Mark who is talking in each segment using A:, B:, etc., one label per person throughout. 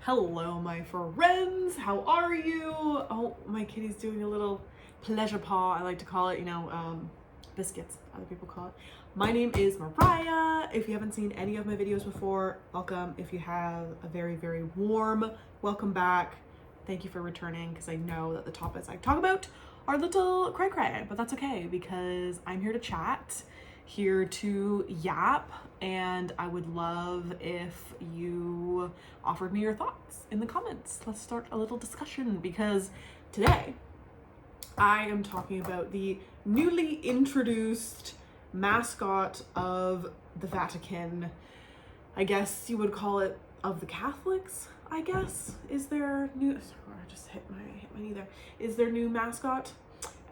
A: Hello, my friends. How are you? Oh, my kitty's doing a little pleasure paw. I like to call it, biscuits, other people call it. My name is Mariah. If you haven't seen any of my videos before, welcome. If you have, a very, very warm welcome back. Thank you for returning, because I know that the topics I talk about are a little cray-cray, but that's okay because I'm here to chat, here to yap, and I would love if you offered me your thoughts in the comments. Let's start a little discussion, because today I am talking about the newly introduced mascot of the Vatican. I guess you would call it of the Catholics, I guess, is their new, sorry, I just hit my knee there, is their new mascot.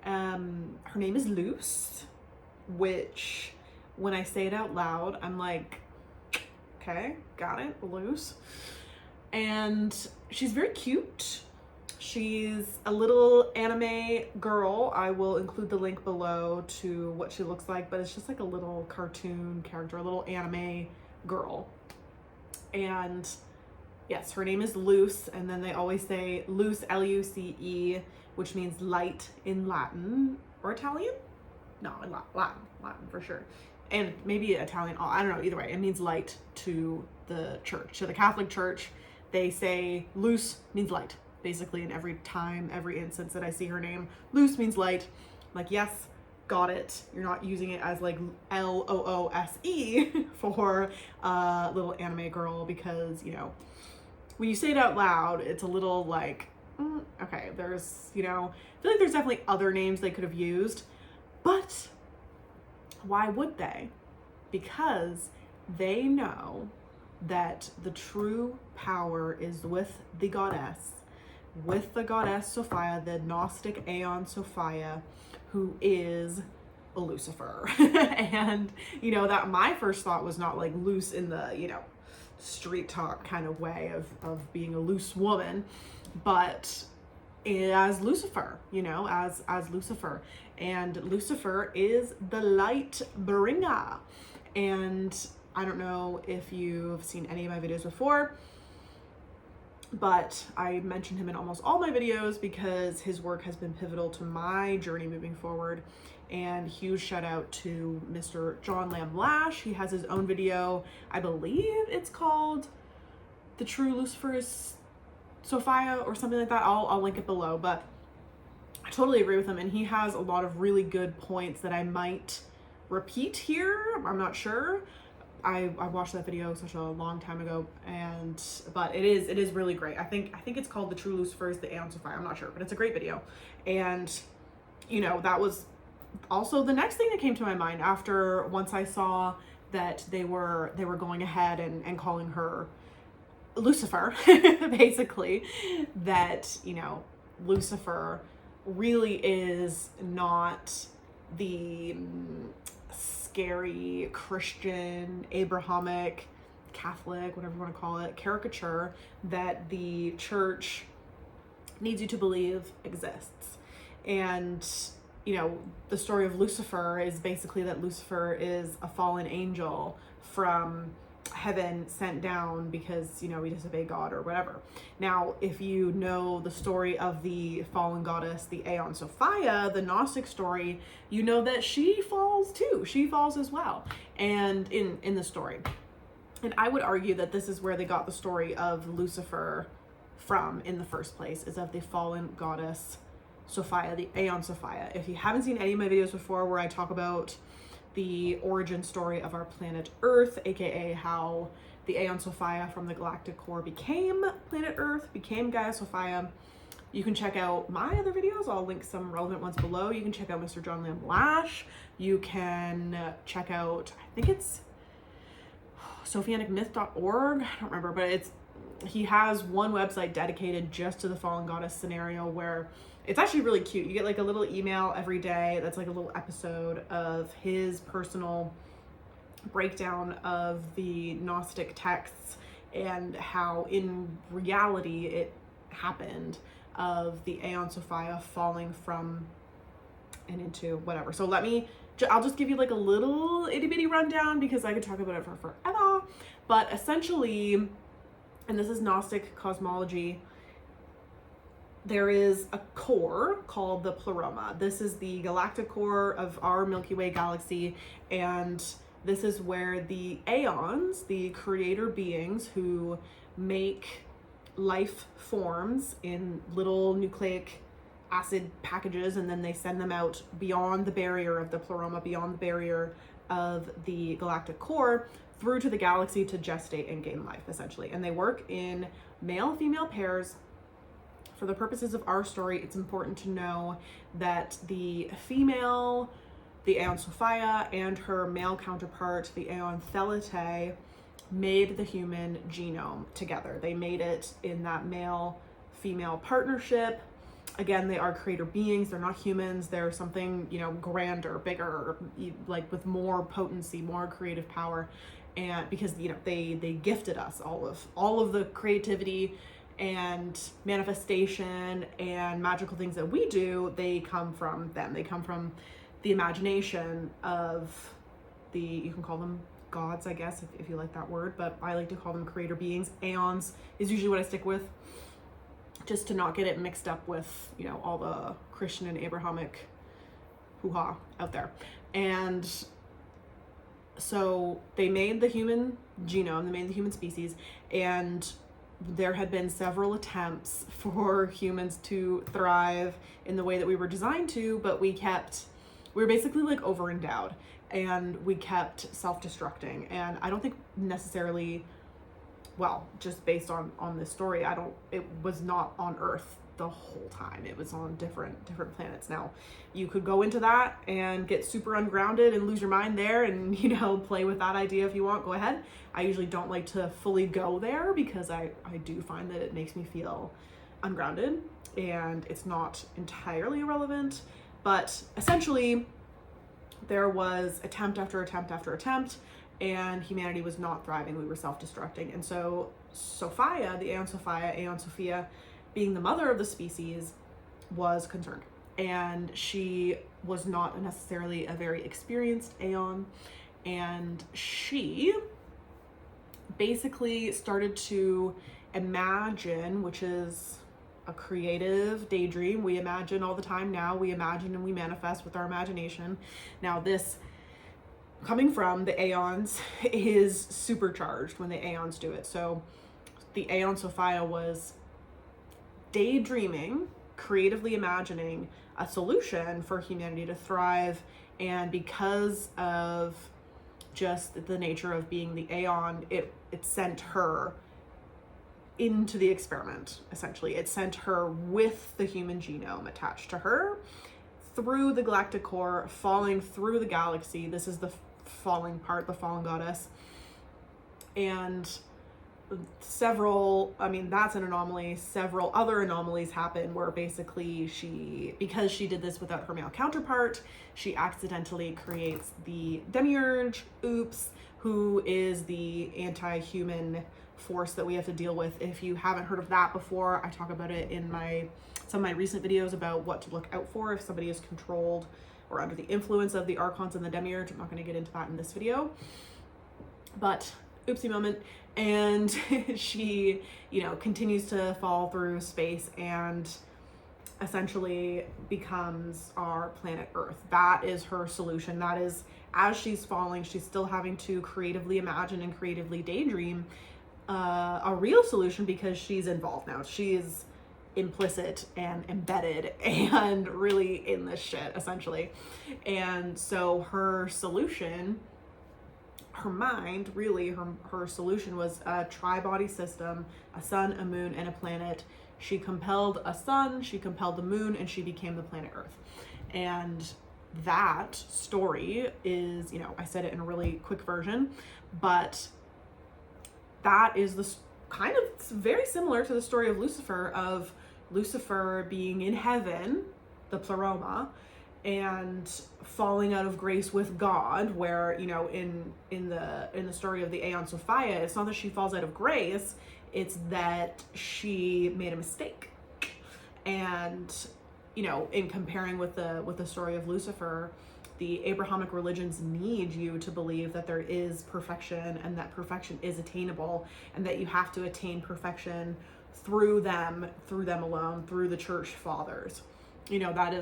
A: Her name is Luce, which when I say it out loud, I'm like, okay, got it, Luce. And she's very cute. She's a little anime girl. I will include the link below to what she looks like, but it's just like a little cartoon character, a little anime girl. And yes, her name is Luce, and then they always say Luce, L-U-C-E, which means light in Latin or Italian? No, in Latin for sure. And maybe Italian, I don't know, either way, it means light to the church, to the Catholic Church. They say Luce means light, basically, in every time, every instance that I see her name. Luce means light. I'm like, yes, got it. You're not using it as like L-O-O-S-E for a little anime girl, because, you know, when you say it out loud, it's a little like, okay, there's, I feel like there's definitely other names they could have used, but why would they? Because they know that the true power is with the goddess Sophia, the Gnostic Aeon Sophia, who is Lucifer. And, that my first thought was not like loose in the, street talk kind of way of being a loose woman, but as Lucifer, as Lucifer. And Lucifer is the light bringer. And I don't know if you've seen any of my videos before, but I mention him in almost all my videos because his work has been pivotal to my journey moving forward. And huge shout out to Mr. Lamb Lash. He has his own video. I believe it's called The True Lucifer is Sophia or something like that. I'll link it below, but I totally agree with him. And he has a lot of really good points that I might repeat here. I'm not sure. I watched that video such a long time ago, but it is really great. I think it's called The True Lucifer is the Aeon Sophia. I'm not sure, but it's a great video. And that was also the next thing that came to my mind after, once I saw that they were going ahead and calling her Lucifer, basically, that Lucifer really is not the scary Christian, Abrahamic, Catholic, whatever you want to call it, caricature that the church needs you to believe exists. And the story of Lucifer is basically that Lucifer is a fallen angel from heaven sent down because, he disobeyed God or whatever. Now, if you know the story of the fallen goddess, the Aeon Sophia, the Gnostic story, you know that she falls too. She falls as well. And in the story. And I would argue that this is where they got the story of Lucifer from in the first place, is of the fallen goddess Sophia, the Aeon Sophia. If you haven't seen any of my videos before where I talk about the origin story of our planet Earth, aka how the Aeon Sophia from the galactic core became planet Earth, became Gaia Sophia, you can check out my other videos. I'll link some relevant ones below. You can check out Mr. Lamb Lash. You can check out, I think it's sophianicmyth.org. I don't remember, but he has one website dedicated just to the fallen goddess scenario, where it's actually really cute. You get like a little email every day that's like a little episode of his personal breakdown of the Gnostic texts and how in reality it happened, of the Aeon Sophia falling from and into whatever. So I'll just give you like a little itty bitty rundown because I could talk about it for forever. But essentially, and this is Gnostic cosmology, there is a core called the pleroma. This is the galactic core of our Milky Way galaxy, and this is where the aeons, the creator beings who make life forms in little nucleic acid packages, and then they send them out beyond the barrier of the pleroma, beyond the barrier of the galactic core, through to the galaxy to gestate and gain life, essentially. And they work in male-female pairs. For the purposes of our story, it's important to know that the female, the Aeon Sophia, and her male counterpart, the Aeon Thelete, made the human genome together. They made it in that male-female partnership. Again, they are creator beings. They're not humans. They're something, you know, grander, bigger, like with more potency, more creative power. And because, you know, they gifted us all of the creativity and manifestation and magical things that we do, they come from them. They come from the imagination of the, you can call them gods, I guess, if you like that word, but I like to call them creator beings. Aeons is usually what I stick with, just to not get it mixed up with, you know, all the Christian and Abrahamic hoo-ha out there. And so they made the human genome, they made the human species, and there had been several attempts for humans to thrive in the way that we were designed to, but we were basically like over-endowed, and we kept self-destructing. And I don't think necessarily, well, just based on this story, it was not on Earth the whole time. It was on different planets. Now, you could go into that and get super ungrounded and lose your mind there and, you know, play with that idea if you want, go ahead. I usually don't like to fully go there because I do find that it makes me feel ungrounded, and it's not entirely irrelevant, but essentially there was attempt after attempt after attempt, and humanity was not thriving. We were self-destructing. And so Sophia, the Aeon Sophia, being the mother of the species, was concerned. And she was not necessarily a very experienced Aeon. And she basically started to imagine, which is a creative daydream. We imagine all the time now. We imagine and we manifest with our imagination. Now, this coming from the Aeons is supercharged when the Aeons do it. So the Aeon Sophia was daydreaming, creatively imagining a solution for humanity to thrive. And because of just the nature of being the Aeon, it sent her into the experiment, essentially. It sent her with the human genome attached to her through the galactic core, falling through the galaxy. This is the falling part, the fallen goddess. And that's an anomaly. Several other anomalies happen where basically because she did this without her male counterpart, she accidentally creates the demiurge, who is the anti-human force that we have to deal with. If you haven't heard of that before, I talk about it in some of my recent videos about what to look out for if somebody is controlled or under the influence of the archons and the demiurge. I'm not going to get into that in this video, but oopsie moment. And she, you know, continues to fall through space and essentially becomes our planet Earth. That is her solution. That is, as she's falling, she's still having to creatively imagine and creatively daydream a real solution, because she's involved now. She is implicit and embedded and really in this shit, essentially. And so her solution, her mind, really, her solution was a tri-body system, a sun, a moon, and a planet. She compelled a sun, she compelled the moon, and she became the planet Earth. And that story is, you know, I said it in a really quick version, but that is kind of very similar to the story of Lucifer being in heaven, the pleroma, and falling out of grace with God, where, you know, in the story of the Aeon Sophia, it's not that she falls out of grace, it's that she made a mistake. And, you know, in comparing with the story of Lucifer, the Abrahamic religions need you to believe that there is perfection and that perfection is attainable, and that you have to attain perfection through them alone, through the church fathers. You know, that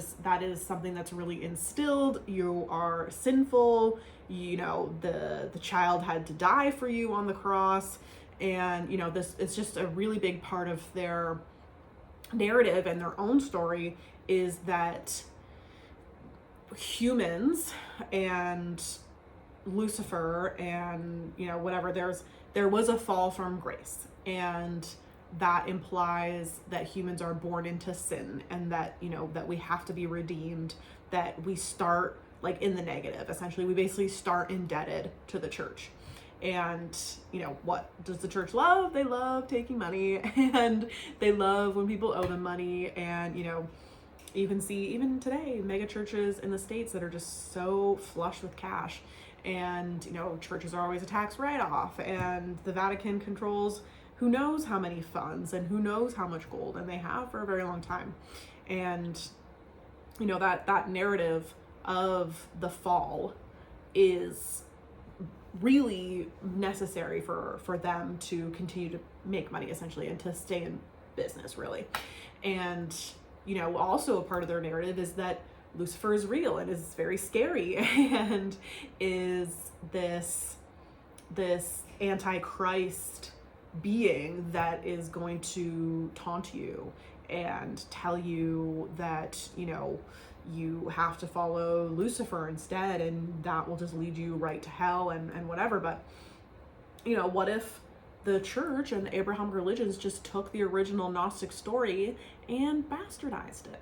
A: is something that's really instilled. You are sinful. You know, the child had to die for you on the cross. And, you know, this is just a really big part of their narrative and their own story, is that humans and Lucifer and, you know, whatever, there was a fall from grace, and that implies that humans are born into sin, and that, you know, that we have to be redeemed, that we start like in the negative. Essentially, we basically start indebted to the church. And, you know, what does the church love? They love taking money, and they love when people owe them money. And, you know, you can see even today mega churches in the States that are just so flush with cash. And, you know, churches are always a tax write-off, and the Vatican controls who knows how many funds and who knows how much gold, and they have for a very long time. And, you know, that narrative of the fall is really necessary for them to continue to make money, essentially, and to stay in business, really. And, you know, also a part of their narrative is that Lucifer is real and is very scary and is this antichrist being that is going to taunt you and tell you that, you know, you have to follow Lucifer instead, and that will just lead you right to hell and whatever. But, you know, what if the church and the Abrahamic religions just took the original Gnostic story and bastardized it?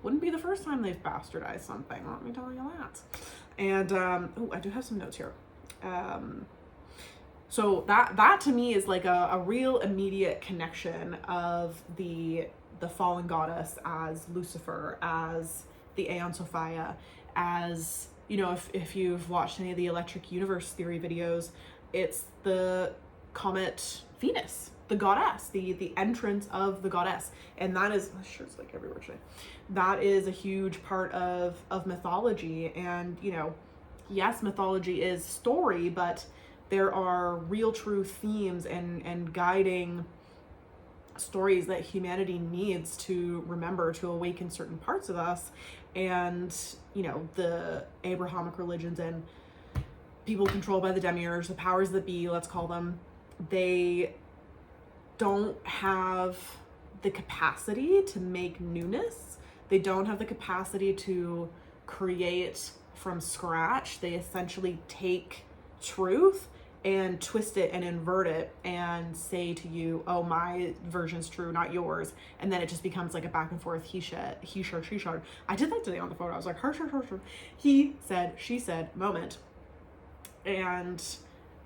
A: Wouldn't be the first time they've bastardized something, let me tell you that. And I do have some notes here. So that to me is like a real immediate connection of the fallen goddess as Lucifer, as the Aeon Sophia, as, you know, if you've watched any of the Electric Universe theory videos, it's the comet Venus, the goddess, the entrance of the goddess. And that is, my shirt's like everywhere today. That is a huge part of mythology. And, you know, yes, mythology is story, but there are real true themes and guiding stories that humanity needs to remember to awaken certain parts of us. And, you know, the Abrahamic religions and people controlled by the demiurge, the powers that be, let's call them, they don't have the capacity to make newness. They don't have the capacity to create from scratch. They essentially take truth and twist it and invert it and say to you, oh, my version's true, not yours. And then it just becomes like a back and forth, he said, she said. I did that today on the phone. I was like, her. He said, she said moment. And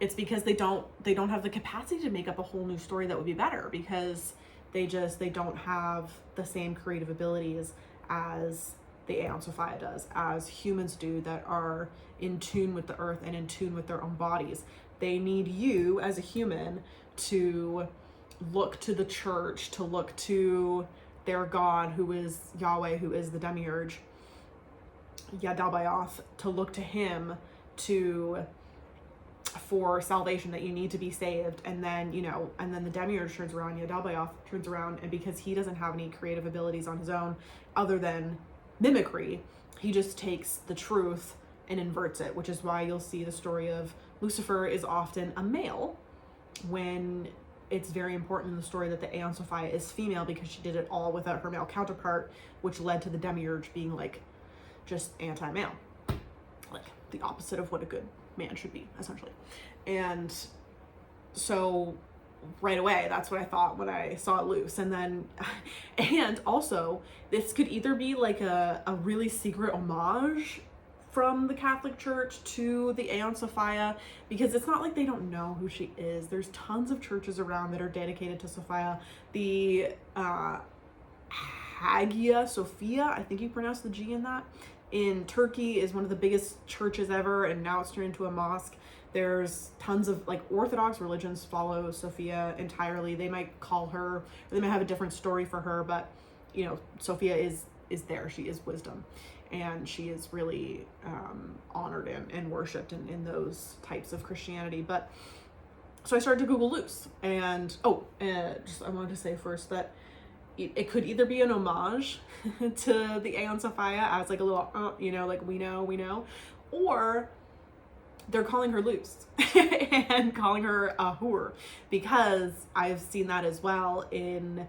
A: it's because they don't have the capacity to make up a whole new story that would be better, because they don't have the same creative abilities as the Aeon Sophia does, as humans do, that are in tune with the earth and in tune with their own bodies. They need you as a human to look to the church, to look to their God, who is Yahweh, who is the demiurge, Yadabaoth, to look to him for salvation, that you need to be saved. And then, you know, and then the demiurge turns around, Yadabaoth turns around, and because he doesn't have any creative abilities on his own other than mimicry, he just takes the truth and inverts it, which is why you'll see the story of Lucifer is often a male, when it's very important in the story that the Aeon Sophia is female, because she did it all without her male counterpart, which led to the demiurge being like just anti-male, like the opposite of what a good man should be, essentially. And so right away, that's what I thought when I saw Luce. And then, and also, this could either be like a really secret homage from the Catholic Church to the Aeon Sophia, because it's not like they don't know who she is. There's tons of churches around that are dedicated to Sophia. The Hagia Sophia, I think you pronounce the G in that, in Turkey is one of the biggest churches ever, and now it's turned into a mosque. There's tons of, like, Orthodox religions follow Sophia entirely. They might call her, or they might have a different story for her, but, you know, Sophia is is there. She is wisdom, and she is really honored and worshipped in those types of Christianity. But so I started to Google Luce, and I wanted to say first that it could either be an homage to the Aeon Sophia as like a little, like we know, or they're calling her Luce and calling her a whore, because I've seen that as well in,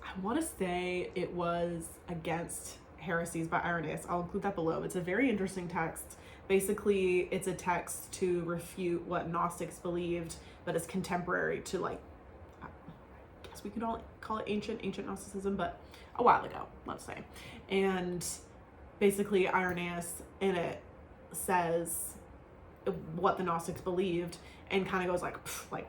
A: I want to say it was Against Heresies by Irenaeus. I'll include that below. It's a very interesting text. Basically, it's a text to refute what Gnostics believed, but it's contemporary to, like, I guess we could all call it ancient Gnosticism, but a while ago, let's say. And basically Irenaeus in it says what the Gnostics believed, and kind of goes like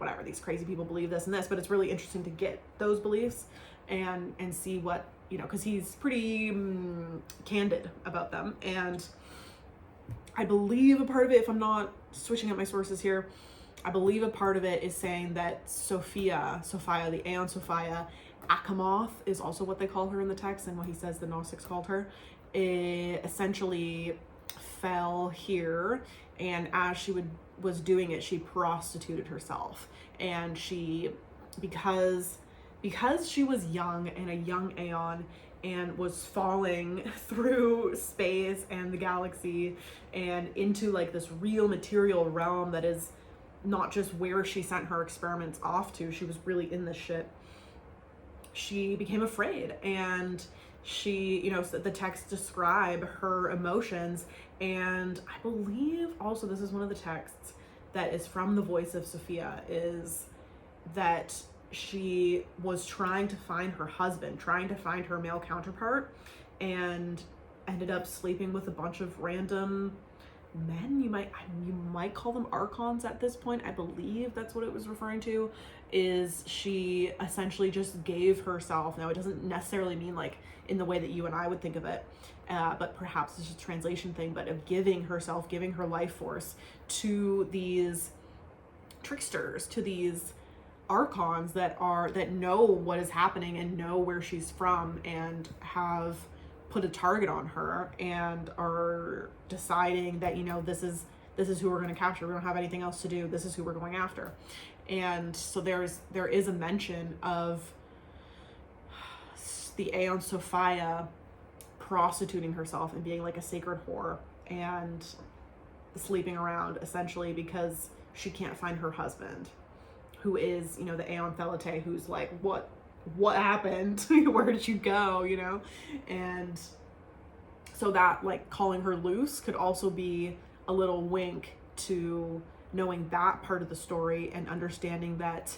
A: whatever, these crazy people believe this and this, but it's really interesting to get those beliefs and see what, because he's pretty candid about them. And I believe a part of it, if I'm not switching up my sources here, I believe a part of it is saying that Sophia, the Aeon Sophia, Achamoth is also what they call her in the text, and what he says the Gnostics called her, essentially fell here, and as she was doing it, she prostituted herself. And she, because she was young and a young Aeon, and was falling through space and the galaxy and into like this real material realm that is not just where she sent her experiments off to. She was really in this shit. She became afraid, and she, the texts describe her emotions. And I believe also this is one of the texts that is from the voice of Sophia, is that she was trying to find her husband, trying to find her male counterpart, and ended up sleeping with a bunch of random men. You might call them archons at this point. I believe that's what it was referring to. Is she essentially just gave herself, now it doesn't necessarily mean like in the way that you and I would think of it, but perhaps it's just a translation thing, but of giving herself, giving her life force to these tricksters, to these archons that know what is happening and know where she's from, and have put a target on her and are deciding that, this is who we're going to capture. We don't have anything else to do. This is who we're going after. And so there is a mention of the Aeon Sophia prostituting herself and being like a sacred whore and sleeping around, essentially because she can't find her husband, who is, the Aeon Thelete, who's like, what happened? Where did you go? And so that, like, calling her Luce could also be a little wink to knowing that part of the story and understanding that,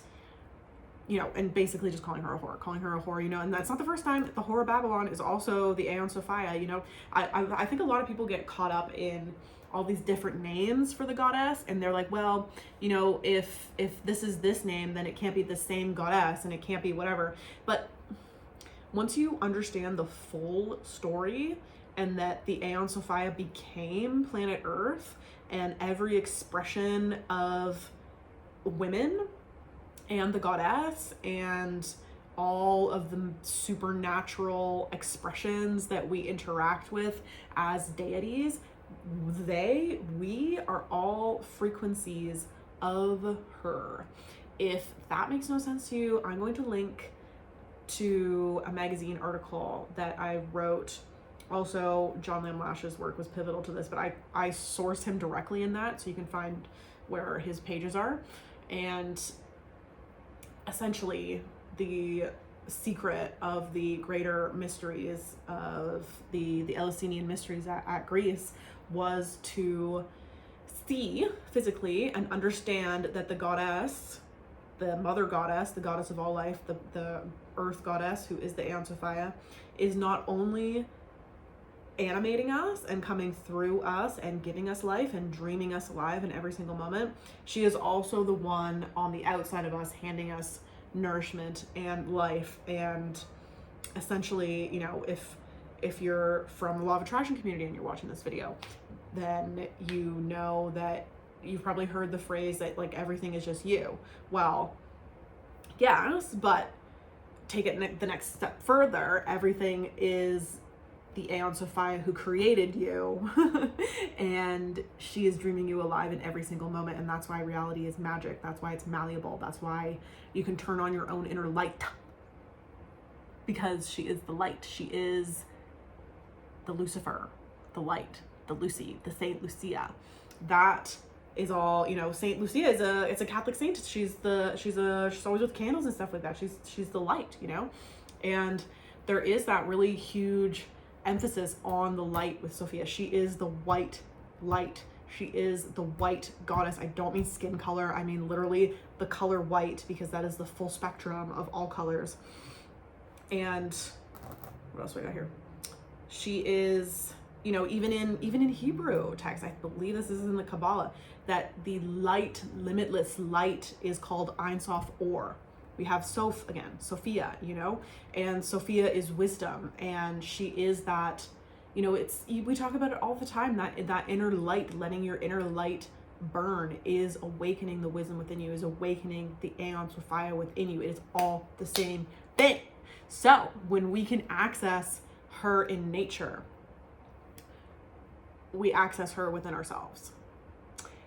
A: and basically just calling her a whore, and that's not the first time. The whore of Babylon is also the Aeon Sophia. I think a lot of people get caught up in all these different names for the goddess, and they're like, well, if this is this name, then it can't be the same goddess, and it can't be whatever. But once you understand the full story, and that the Aeon Sophia became planet Earth, and every expression of women and the goddess, and all of the supernatural expressions that we interact with as deities, we are all frequencies of her. If that makes no sense to you, I'm going to link to a magazine article that I wrote. Also, John Lamb Lash's work was pivotal to this, but I sourced him directly in that, so you can find where his pages are. And essentially, the secret of the greater mysteries of the Eleusinian mysteries at Greece was to see physically and understand that the goddess, the mother goddess, the goddess of all life, the earth goddess, who is the Aeon Sophia, is not only animating us and coming through us and giving us life and dreaming us alive in every single moment, she is also the one on the outside of us handing us nourishment and life. And essentially, if you're from the Law of Attraction community and you're watching this video, then you know that you've probably heard the phrase that, like, everything is just you. Well, yes, but take it the next step further. Everything is the Aeon Sophia who created you and she is dreaming you alive in every single moment. And that's why reality is magic. That's why it's malleable. That's why you can turn on your own inner light, because she is the light. She is the Lucifer, the light, the Lucy, the Saint Lucia. That is all, you know. Saint Lucia is it's a Catholic saint. She's always with candles and stuff like that. She's the light, you know. And there is that really huge emphasis on the light with Sophia. She is the white light. She is the white goddess. I don't mean skin color. I mean literally the color white, because that is the full spectrum of all colors. And what else do I got here? She is, you know, even in Hebrew text, I believe this is in the Kabbalah, that the light, limitless light, is called Ein Sof Or. We have Sophia, you know, and Sophia is wisdom, and she is that, you know, we talk about it all the time, that inner light, letting your inner light burn, is awakening the wisdom within you, is awakening the Aeon Sophia within you. It is all the same thing. So when we can access her in nature, we access her within ourselves.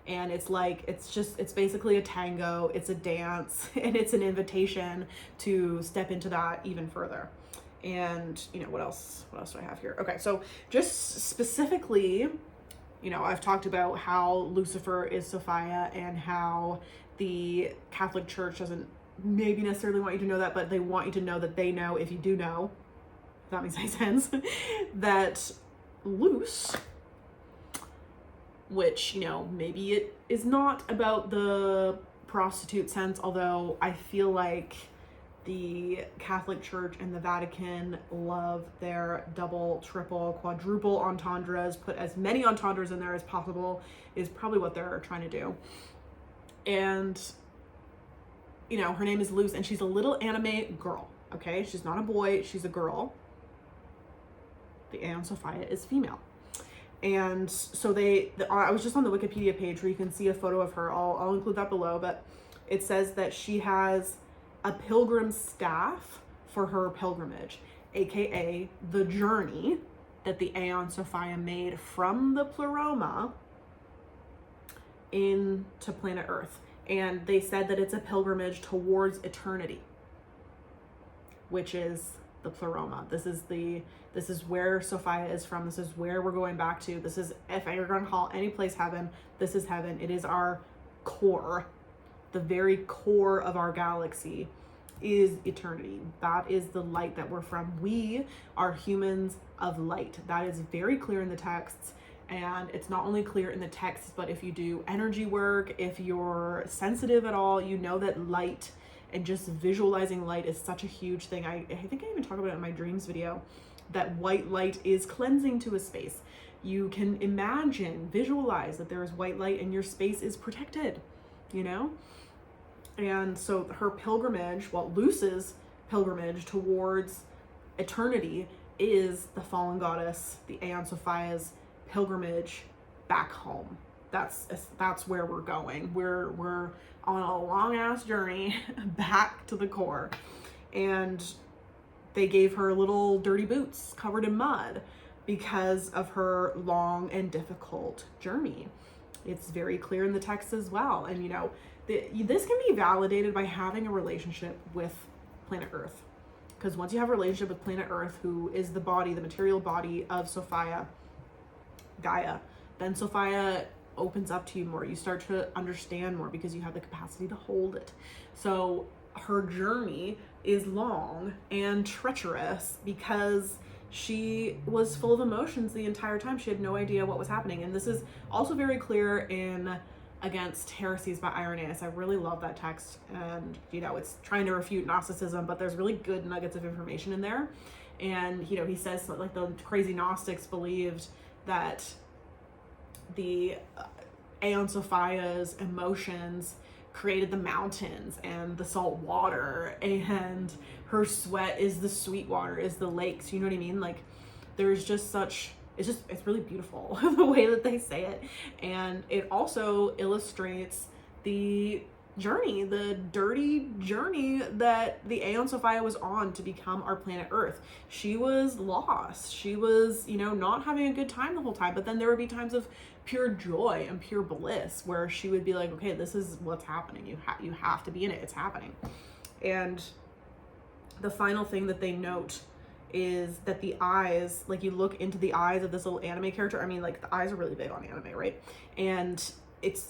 A: And it's like, it's basically a tango, it's a dance, and it's an invitation to step into that even further. And, you know, what else do I have here? Okay, so just specifically, you know, I've talked about how Lucifer is Sophia, and how the Catholic Church doesn't maybe necessarily want you to know that, but they want you to know that they know, if you do know, if that makes any sense, that Luce, which, you know, maybe it is not about the prostitute sense, although I feel like the Catholic Church and the Vatican love their double, triple, quadruple entendres. Put as many entendres in there as possible is probably what they're trying to do. And, you know, her name is Luce, and she's a little anime girl, okay? She's not a boy, she's a girl. The Aeon Sophia is female. And so I was just on the Wikipedia page where you can see a photo of her. I'll include that below, but it says that she has a pilgrim staff for her pilgrimage, aka the journey that the Aeon Sophia made from the Pleroma into planet Earth. And they said that it's a pilgrimage towards eternity, which is the Pleroma. This is where Sophia is from. This is where we're going back to. This is, if you're going to call any place heaven, this is heaven. It is our core. The very core of our galaxy is eternity. That is the light that we're from. We are humans of light. That is very clear in the texts. And it's not only clear in the texts, but if you do energy work, if you're sensitive at all, you know that light and just visualizing light is such a huge thing. I think I even talk about it in my dreams video, that white light is cleansing to a space. You can imagine, visualize that there is white light and your space is protected, you know? And so her pilgrimage, well, Luce's pilgrimage towards eternity is the fallen goddess, the Aeon Sophia's pilgrimage back home. That's where we're going. We're on a long ass journey back to the core. And they gave her little dirty boots covered in mud because of her long and difficult journey. It's very clear in the text as well. And, you know, this can be validated by having a relationship with planet Earth. Because once you have a relationship with planet Earth, who is the body, the material body of Sophia, Gaia, then Sophia opens up to you more. You start to understand more because you have the capacity to hold it. So her journey is long and treacherous because she was full of emotions the entire time. She had no idea what was happening. And this is also very clear in Against Heresies by Irenaeus. I really love that text. And, you know, it's trying to refute Gnosticism, but there's really good nuggets of information in there. And, you know, he says, like, the crazy Gnostics believed that the Aeon Sophia's emotions created the mountains and the salt water, and her sweat is the sweet water, is the lakes. You know what I mean? Like, there's just such, it's really beautiful the way that they say it. And it also illustrates the journey, the dirty journey that the Aeon Sophia was on to become our planet Earth. She was lost. She was, you know, not having a good time the whole time, but then there would be times of pure joy and pure bliss where she would be like, okay, this is what's happening. You have to be in it. It's happening. And the final thing that they note is that the eyes, like you look into the eyes of this little anime character. I mean, like the eyes are really big on anime, right? And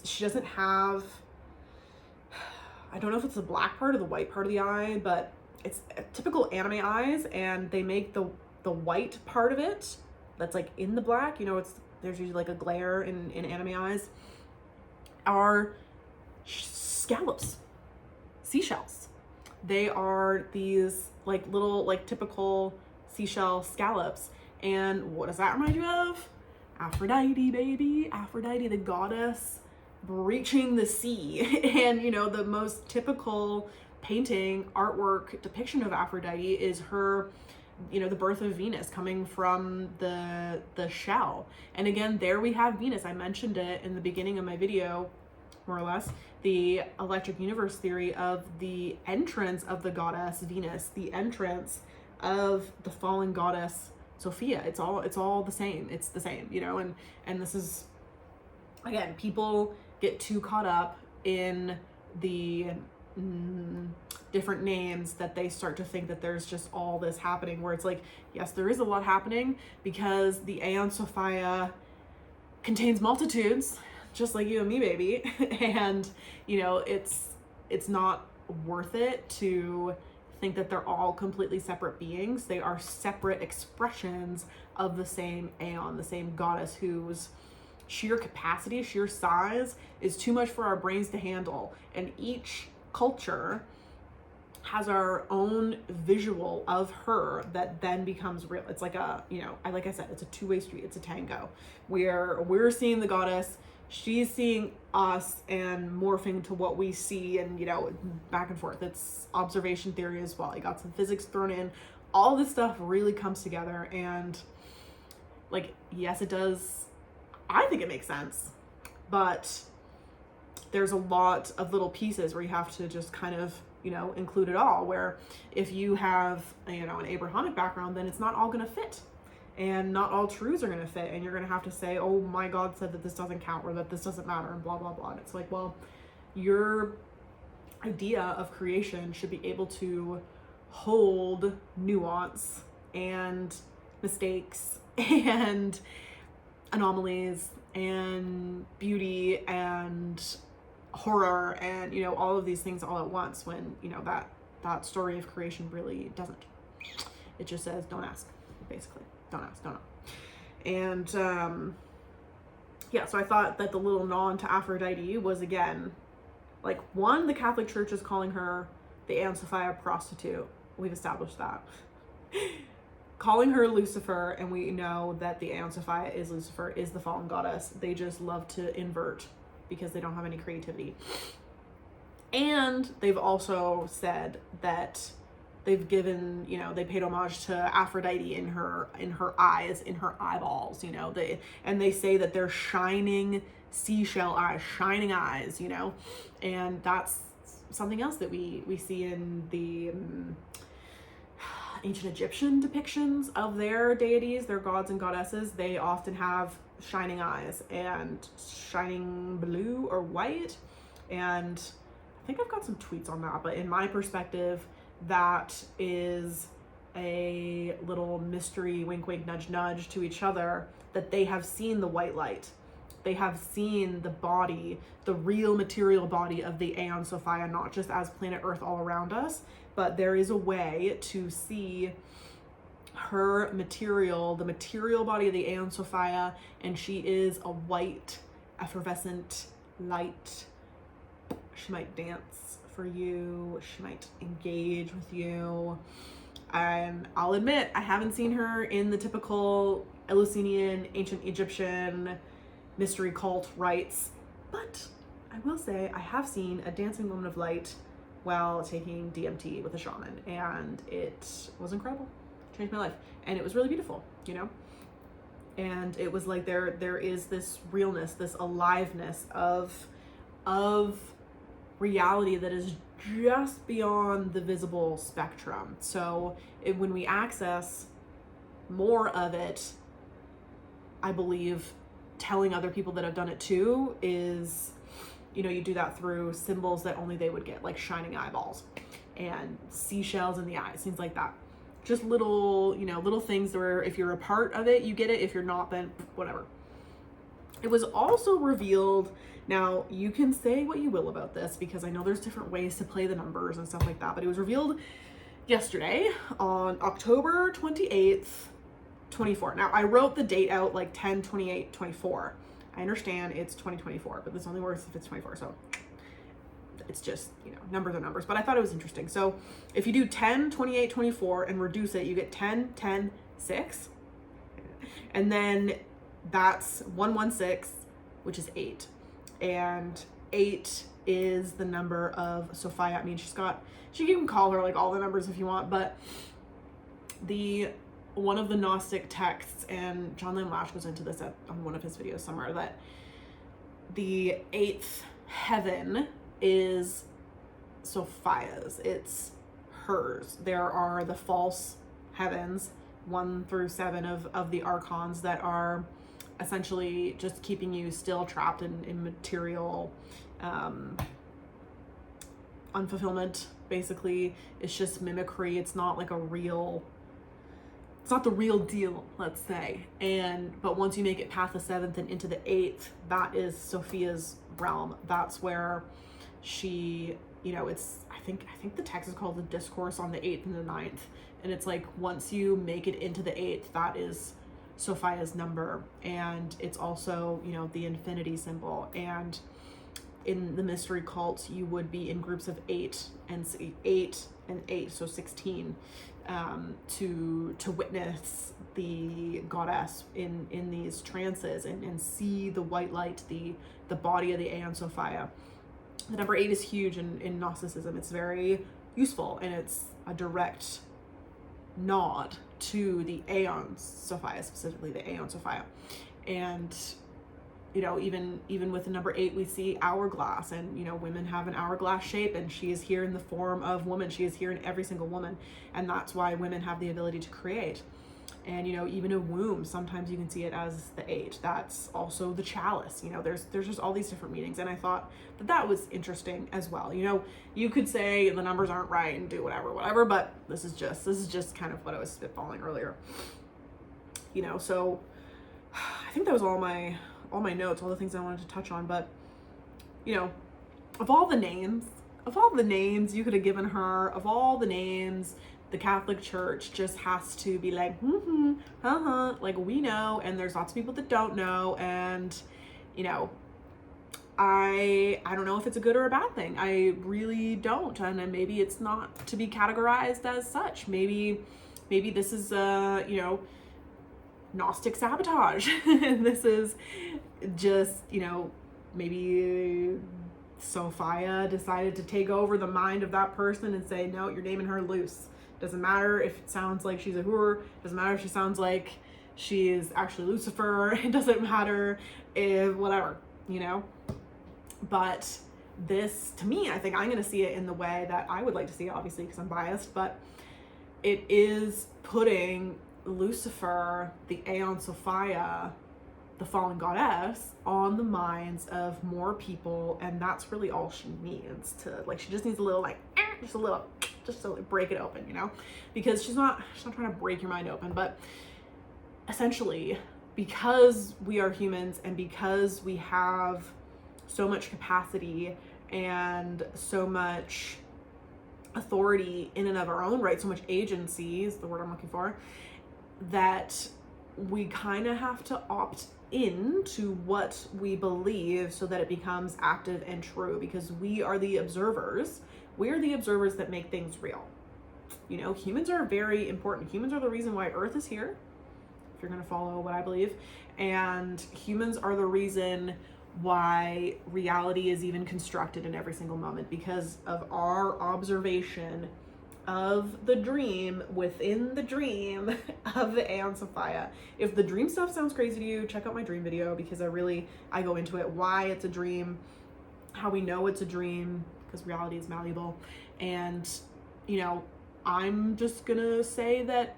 A: she doesn't have, I don't know if it's the black part or the white part of the eye, but it's typical anime eyes, and they make the white part of it that's like in the black, you know, there's usually like a glare in anime eyes, are scallops, seashells. They are these like little, like typical seashell scallops. And what does that remind you of? Aphrodite, baby. Aphrodite, the goddess breaching the sea. And, you know, the most typical painting, artwork depiction of Aphrodite is her, you know, the birth of Venus coming from the shell. And again, there we have Venus. I mentioned it in the beginning of my video, more or less, the electric universe theory of the entrance of the goddess Venus, the entrance of the fallen goddess Sophia. It's all the same. It's the same, you know, and this is, again, people get too caught up in the different names that they start to think that there's just all this happening, where it's like, yes, there is a lot happening, because the Aeon Sophia contains multitudes, just like you and me, baby. And, you know, it's not worth it to think that they're all completely separate beings. They are separate expressions of the same Aeon, the same goddess, whose sheer capacity, sheer size is too much for our brains to handle. And each culture has our own visual of her that then becomes real. It's like a, you know, like I said, it's a two-way street. It's a tango where we're seeing the goddess, she's seeing us, and morphing to what we see, and, you know, back and forth. It's observation theory as well. I got some physics thrown in. All this stuff really comes together, and like, yes, it does. I think it makes sense, but there's a lot of little pieces where you have to just kind of, you know, include it all, where if you have, you know, an Abrahamic background, then it's not all going to fit, and not all truths are going to fit, and you're going to have to say, oh, my God said that this doesn't count, or that this doesn't matter, and blah, blah, blah. And it's like, well, your idea of creation should be able to hold nuance and mistakes and anomalies and beauty and horror and, you know, all of these things all at once, when, you know, that story of creation really doesn't. It just says, don't ask, basically. Don't ask, don't know. And yeah, so I thought that the little nod to Aphrodite was, again, like, one, the Catholic Church is calling her the Aeon Sophia prostitute. We've established that. Calling her Lucifer, and we know that the Aeon Sophia is Lucifer, is the fallen goddess. They just love to invert because they don't have any creativity. And they've also said that they've given, you know, they paid homage to Aphrodite in her eyes, in her eyeballs, you know, they say that they're shining seashell eyes, shining eyes, you know, and that's something else that we see in the ancient Egyptian depictions of their deities, their gods and goddesses. They often have shining eyes, and shining blue or white. And I think I've got some tweets on that, but in my perspective, that is a little mystery, wink, wink, nudge, nudge to each other, that they have seen the white light. They have seen the body, the real material body of the Aeon Sophia, not just as planet Earth all around us, but there is a way to see her material, the material body of the Aeon Sophia, and she is a white, effervescent light. She might dance for you, she might engage with you. And I'll admit, I haven't seen her in the typical Eleusinian, ancient Egyptian mystery cult rites, but I will say I have seen a dancing woman of light while taking DMT with a shaman, and it was incredible. It changed my life, and it was really beautiful, you know. And it was like there is this realness, this aliveness of reality that is just beyond the visible spectrum. So when we access more of it, I believe telling other people that have done it too is, you know, you do that through symbols that only they would get, like shining eyeballs and seashells in the eyes, things like that. Just little, you know, little things where if you're a part of it, you get it. If you're not, then whatever. It was also revealed, now you can say what you will about this because I know there's different ways to play the numbers and stuff like that, but it was revealed yesterday on October 28th, 24. Now I wrote the date out like 10/28/24. I understand it's 2024, but this only works if it's 24. So it's just, you know, numbers are numbers, but I thought it was interesting. So if you do 10/28/24 and reduce it, you get 10/10/6. And then that's 116, which is 8. And 8 is the number of Sophia. I mean, she can call her like all the numbers if you want, but one of the Gnostic texts, and Lamb Lash goes into this on one of his videos somewhere, that the 8th heaven is Sophia's. It's hers. There are the false heavens, 1 through 7 of the archons that are essentially just keeping you still trapped in material unfulfillment. Basically, it's just mimicry. It's not like it's not the real deal, let's say. But once you make it past the 7th and into the 8th, that is Sophia's realm. That's where she, you know, I think the text is called the Discourse on the 8th and the 9th. And it's like, once you make it into the 8th, that is Sophia's number. And it's also, you know, the infinity symbol. And in the mystery cult, you would be in groups of 8 and 8, so 16, to witness the goddess in these trances and see the white light, the body of the Aeon Sophia. The number 8 is huge in Gnosticism. It's very useful, and it's a direct nod to the Aeon Sophia, specifically the Aeon Sophia. And, you know, even with the number 8, we see hourglass, and, you know, women have an hourglass shape, and she is here in the form of woman. She is here in every single woman, and that's why women have the ability to create. And, you know, even a womb, sometimes you can see it as the 8. That's also the chalice. You know, there's just all these different meanings, and I thought that was interesting as well. You know, you could say the numbers aren't right and do whatever, but this is just kind of what I was spitballing earlier. You know, so I think that was all my notes, all the things I wanted to touch on. But, you know, of all the names you could have given her, of all the names, the Catholic Church just has to be like, like, we know, and there's lots of people that don't know. And, you know, I don't know if it's a good or a bad thing. I really don't. And maybe it's not to be categorized as such. Maybe this is, you know, Gnostic sabotage. This is just, you know, maybe Sophia decided to take over the mind of that person and say, no, you're naming her Luce. Doesn't matter if it sounds like she's a whore. Doesn't matter if she sounds like she is actually Lucifer. It doesn't matter if whatever, you know. But this, to me, I think I'm going to see it in the way that I would like to see it, obviously, because I'm biased. But it is putting Lucifer, the Aeon Sophia, the fallen goddess, on the minds of more people, and that's really all she needs to, like, she just needs a little, like, just to break it open, you know, because she's not trying to break your mind open, but essentially, because we are humans and because we have so much capacity and so much authority in and of our own right, so much agency is the word I'm looking for, that we kind of have to opt into what we believe so that it becomes active and true, because we are the observers. We're the observers that make things real. You know, humans are very important. Humans are the reason why Earth is here, if you're going to follow what I believe. And humans are the reason why reality is even constructed in every single moment, because of our observation of the dream within the dream of the Aeon Sophia. If the dream stuff sounds crazy to you, check out my dream video, because I go into it, why it's a dream, how we know it's a dream, because reality is malleable. And, you know, I'm just gonna say that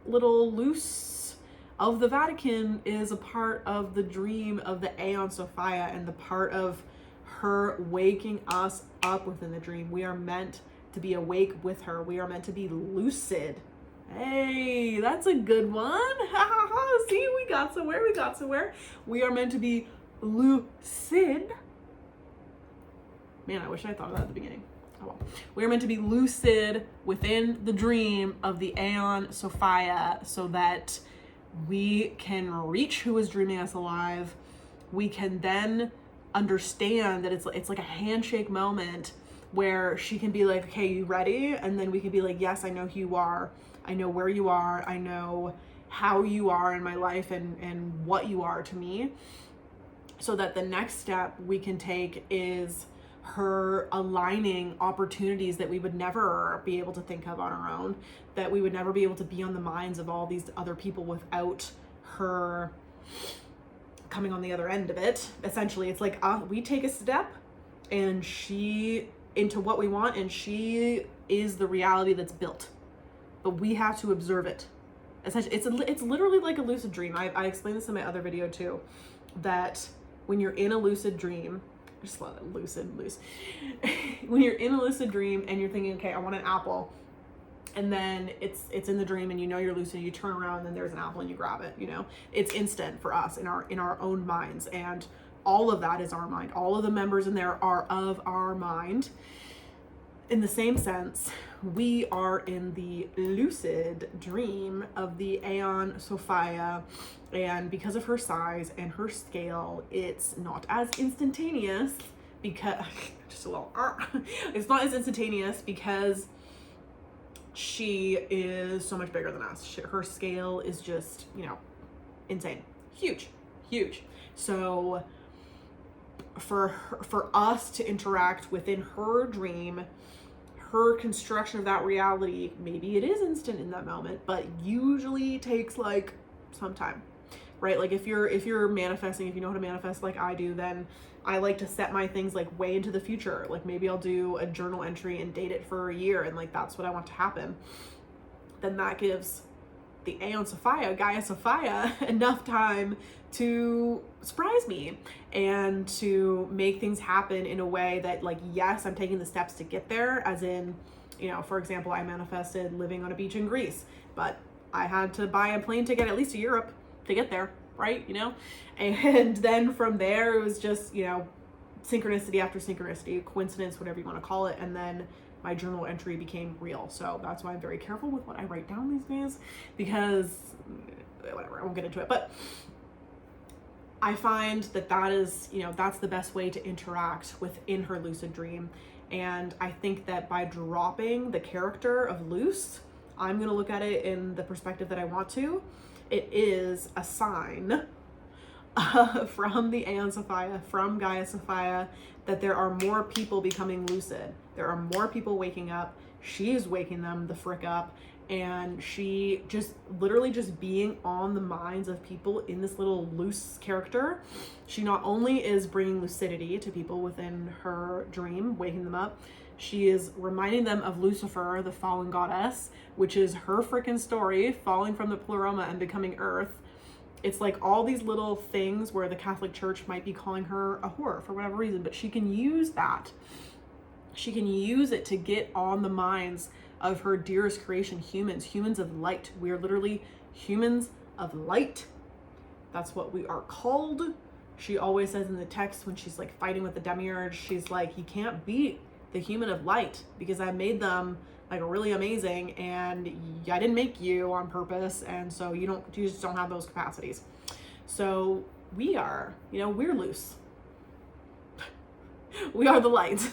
A: little Luce of the Vatican is a part of the dream of the Aeon Sophia and the part of her waking us up within the dream. We are meant to be awake with her. We are meant to be lucid. Hey, that's a good one. See, we got somewhere. We are meant to be lucid. Man, I wish I thought of that at the beginning. Oh well. We are meant to be lucid within the dream of the Aeon Sophia so that we can reach who is dreaming us alive. We can then understand that it's like a handshake moment where she can be like, okay, you ready? And then we can be like, yes, I know who you are. I know where you are. I know how you are in my life and what you are to me. So that the next step we can take is her aligning opportunities that we would never be able to think of on our own, that we would never be able to be on the minds of all these other people without her coming on the other end of it. Essentially, it's like we take a step and she into what we want, and she is the reality that's built, but we have to observe it. Essentially, it's literally like a lucid dream. I explained this in my other video too, that when you're in a lucid dream, I just love it, loose. When you're in a lucid dream and you're thinking, okay, I want an apple, and then it's in the dream and you know you're lucid, you turn around and then there's an apple and you grab it, you know? It's instant for us in our own minds, and all of that is our mind. All of the members in there are of our mind. In the same sense, we are in the lucid dream of the Aeon Sophia, and because of her size and her scale, it's not as instantaneous because just a little it's not as instantaneous because she is so much bigger than us. Her scale is just, you know, insane, huge. So for us to interact within her dream, her construction of that reality, maybe it is instant in that moment, but usually takes like some time, right? Like if you're manifesting, if you know how to manifest like I do, then I like to set my things like way into the future. Like maybe I'll do a journal entry and date it for a year, and like that's what I want to happen. Then that gives the Aeon Sophia, Gaia Sophia, enough time to surprise me and to make things happen in a way that, like, yes, I'm taking the steps to get there, as in, you know, for example, I manifested living on a beach in Greece, but I had to buy a plane ticket at least to Europe to get there, right? You know, and then from there it was just, you know, synchronicity after synchronicity, coincidence, whatever you want to call it, and then my journal entry became real. So that's why I'm very careful with what I write down these days, because whatever, I won't get into it. But I find that is, you know, that's the best way to interact within her lucid dream. And I think that by dropping the character of Luce, I'm going to look at it in the perspective that I want to. It is a sign from the Aeon Sophia, from Gaia Sophia, that there are more people becoming lucid. There are more people waking up. She is waking them the frick up. And she just literally just being on the minds of people in this little Luce character. She not only is bringing lucidity to people within her dream, waking them up, she is reminding them of Lucifer, the fallen goddess, which is her freaking story, falling from the pleroma and becoming Earth. It's like all these little things where the Catholic Church might be calling her a whore for whatever reason, but she can use that. She can use it to get on the minds of her dearest creation, humans of light. We are literally humans of light. That's what we are called. She always says in the text when she's like fighting with the demiurge, she's like, you can't beat the human of light because I made them like really amazing, and I didn't make you on purpose, and so you just don't have those capacities. So we are, you know, we're Luce. We are the light.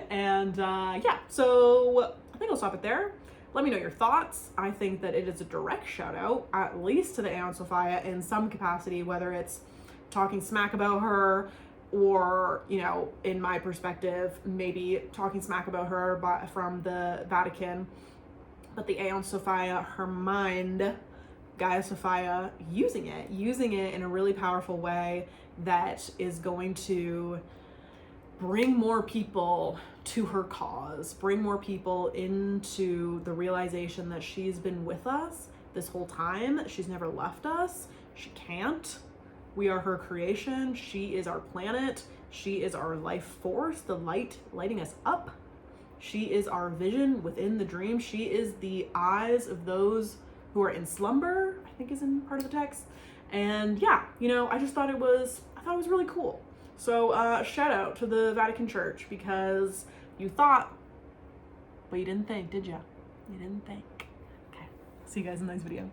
A: And yeah, so I think I'll stop it there. Let me know your thoughts. I think that it is a direct shout out, at least to the Aeon Sophia in some capacity, whether it's talking smack about her or, you know, in my perspective, maybe talking smack about her from the Vatican. But the Aeon Sophia, her mind, Gaia Sophia, using it in a really powerful way that is going to bring more people to her cause, bring more people into the realization that she's been with us this whole time. She's never left us. She can't. We are her creation. She is our planet. She is our life force, the light lighting us up. She is our vision within the dream. She is the eyes of those who are in slumber, I think is in part of the text. And yeah, you know, I thought it was really cool. So shout out to the Vatican Church, because you thought, but you didn't think, did you? You didn't think. Okay, see you guys in the next video.